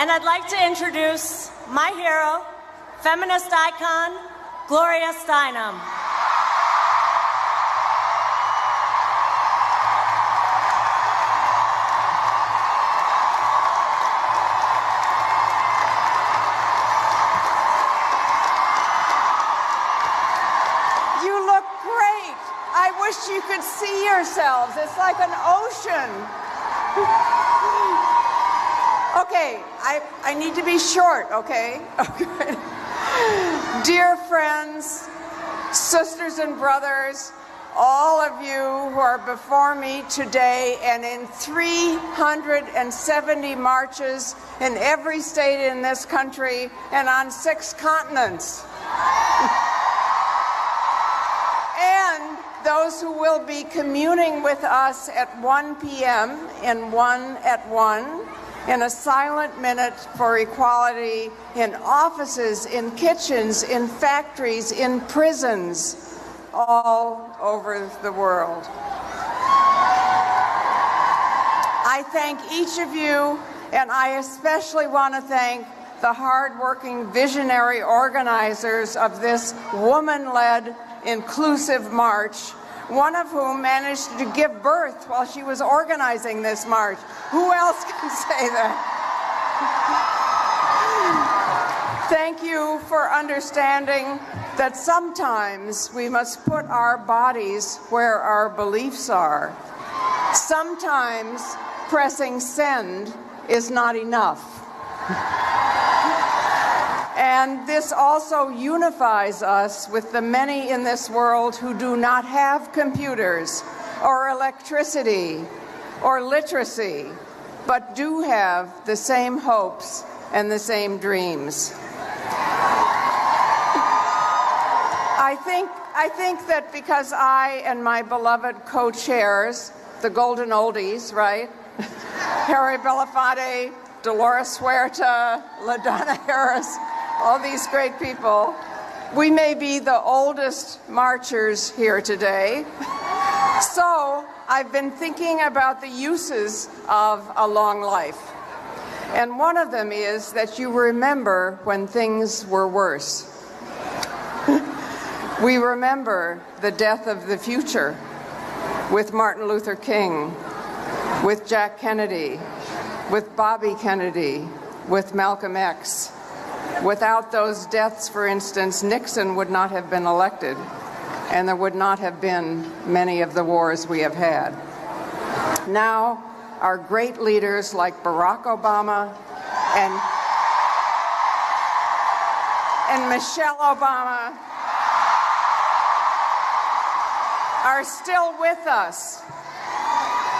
And I'd like to introduce my hero, feminist icon, Gloria Steinem. You look great. I wish you could see yourselves. It's like an ocean. Okay, I need to be short, okay? Okay. Dear friends, sisters and brothers, all of you who are before me today and in 370 marches in every state in this country and on 6 continents. And those who will be communing with us at 1 p.m. in 1 at 1, in a silent minute for equality in offices, in kitchens, in factories, in prisons, all over the world. I thank each of you, and I especially want to thank the hardworking visionary organizers of this woman-led inclusive march, one of whom managed to give birth while she was organizing this march. Who else can say that? Thank you for understanding that sometimes we must put our bodies where our beliefs are. Sometimes pressing send is not enough. And this also unifies us with the many in this world who do not have computers or electricity or literacy, but do have the same hopes and the same dreams. I think that because I and my beloved co-chairs, the Golden Oldies, right? Harry Belafonte, Dolores Huerta, LaDonna Harris, all these great people, we may be the oldest marchers here today. So I've been thinking about the uses of a long life. And one of them is that you remember when things were worse. We remember the death of the future with Martin Luther King, with Jack Kennedy, with Bobby Kennedy, with Malcolm X. Without those deaths, for instance, Nixon would not have been elected, and there would not have been many of the wars we have had. Now, our great leaders like Barack Obama and Michelle Obama are still with us.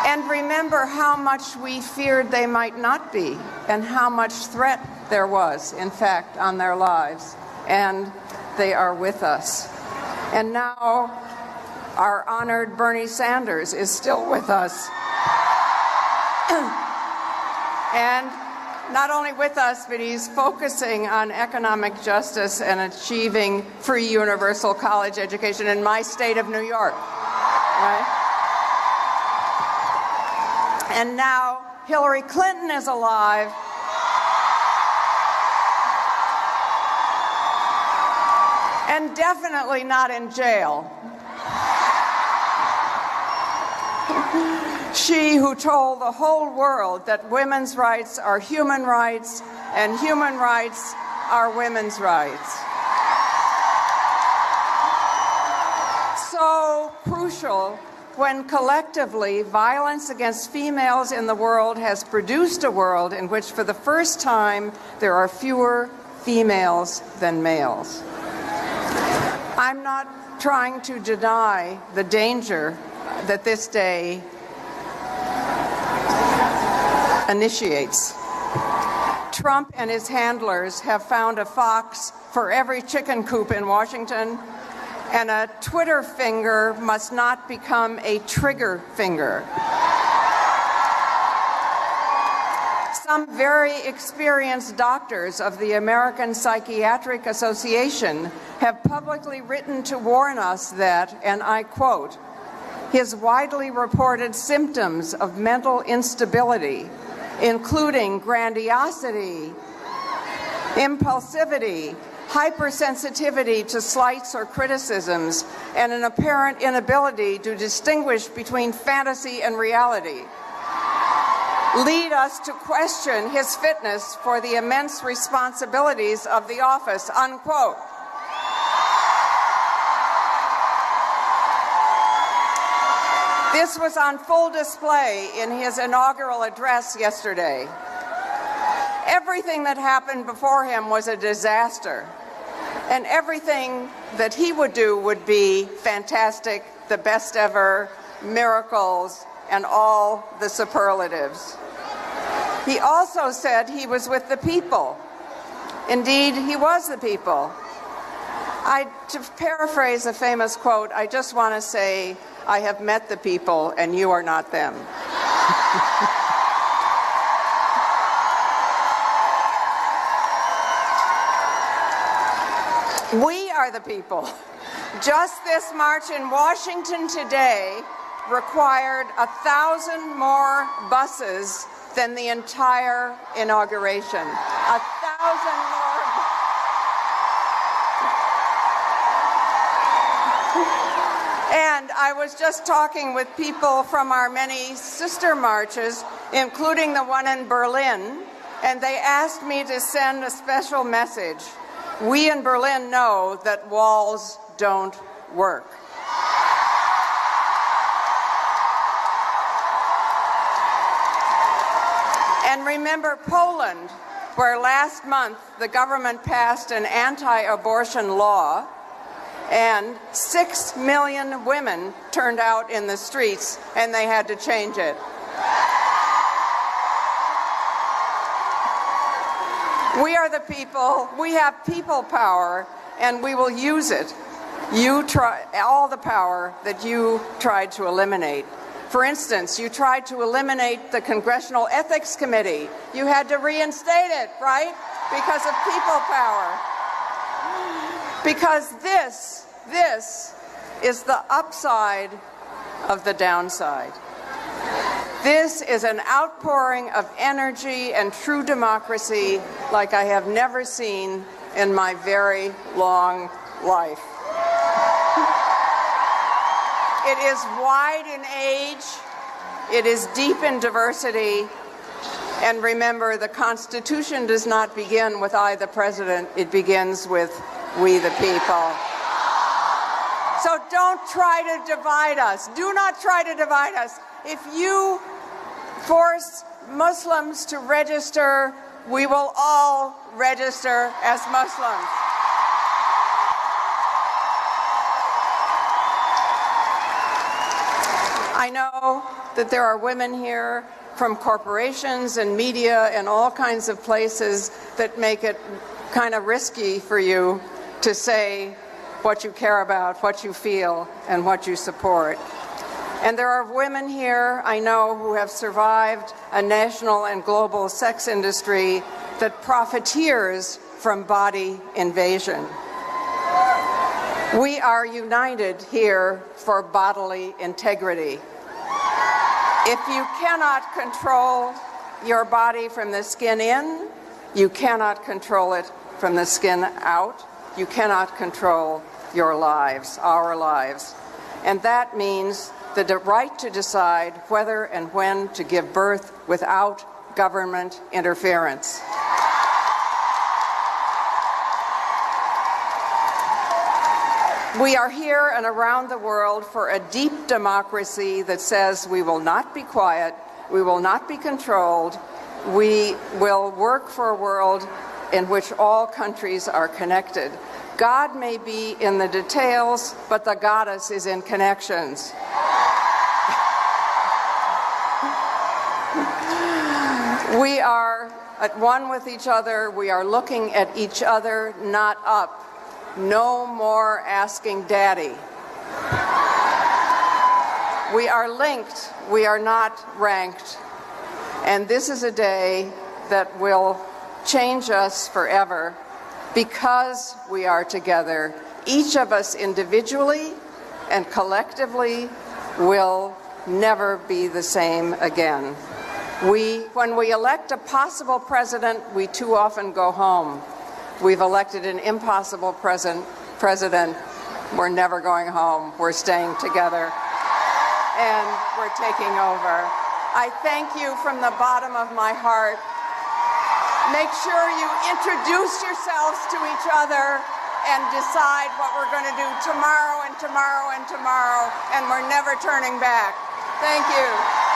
And remember how much we feared they might not be, and how much threat there was, in fact, on their lives. And they are with us. And now our honored Bernie Sanders is still with us. And not only with us, but he's focusing on economic justice and achieving free universal college education in my state of New York. Right? And now Hillary Clinton is alive. And definitely not in jail. She who told the whole world that women's rights are human rights and human rights are women's rights. So crucial when collectively violence against females in the world has produced a world in which for the first time there are fewer females than males. I'm not trying to deny the danger that this day initiates. Trump and his handlers have found a fox for every chicken coop in Washington, and a Twitter finger must not become a trigger finger. Some very experienced doctors of the American Psychiatric Association have publicly written to warn us that, and I quote, his widely reported symptoms of mental instability including grandiosity, impulsivity, hypersensitivity to slights or criticisms, and an apparent inability to distinguish between fantasy and reality, lead us to question his fitness for the immense responsibilities of the office, unquote. This was on full display in his inaugural address yesterday. Everything that happened before him was a disaster, and everything that he would do would be fantastic, the best ever, miracles, and all the superlatives. He also said he was with the people. Indeed, he was the people. To paraphrase a famous quote, I just want to say, I have met the people, and you are not them. We are the people. Just this march in Washington today required 1,000 more buses than the entire inauguration. 1,000 more. And I was just talking with people from our many sister marches, including the one in Berlin, and they asked me to send a special message. We in Berlin know that walls don't work. And remember Poland, where last month the government passed an anti-abortion law, and 6 million women turned out in the streets, and they had to change it. We are the people. We have people power, and we will use it. You try all the power that you tried to eliminate. For instance, you tried to eliminate the Congressional Ethics Committee. You had to reinstate it, right? Because of people power. Because this is the upside of the downside. This is an outpouring of energy and true democracy like I have never seen in my very long life. It is wide in age, it is deep in diversity, and remember, the Constitution does not begin with I, the President, it begins with we, the people. So don't try to divide us. Do not try to divide us. If you force Muslims to register, we will all register as Muslims. I know that there are women here from corporations and media and all kinds of places that make it kind of risky for you to say what you care about, what you feel, and what you support. And there are women here, I know, who have survived a national and global sex industry that profiteers from body invasion. We are united here for bodily integrity. If you cannot control your body from the skin in, you cannot control it from the skin out. You cannot control your lives, our lives. And that means the right to decide whether and when to give birth without government interference. We are here and around the world for a deep democracy that says we will not be quiet, we will not be controlled, we will work for a world in which all countries are connected. God may be in the details, but the goddess is in connections. We are at one with each other. We are looking at each other, not up. No more asking daddy. We are linked. We are not ranked. And this is a day that will change us forever because we are together. Each of us individually and collectively will never be the same again. When we elect a possible president, we too often go home. We've elected an impossible president. We're never going home. We're staying together, and we're taking over. I thank you from the bottom of my heart. Make sure you introduce yourselves to each other and decide what we're going to do tomorrow and tomorrow and tomorrow, and we're never turning back. Thank you.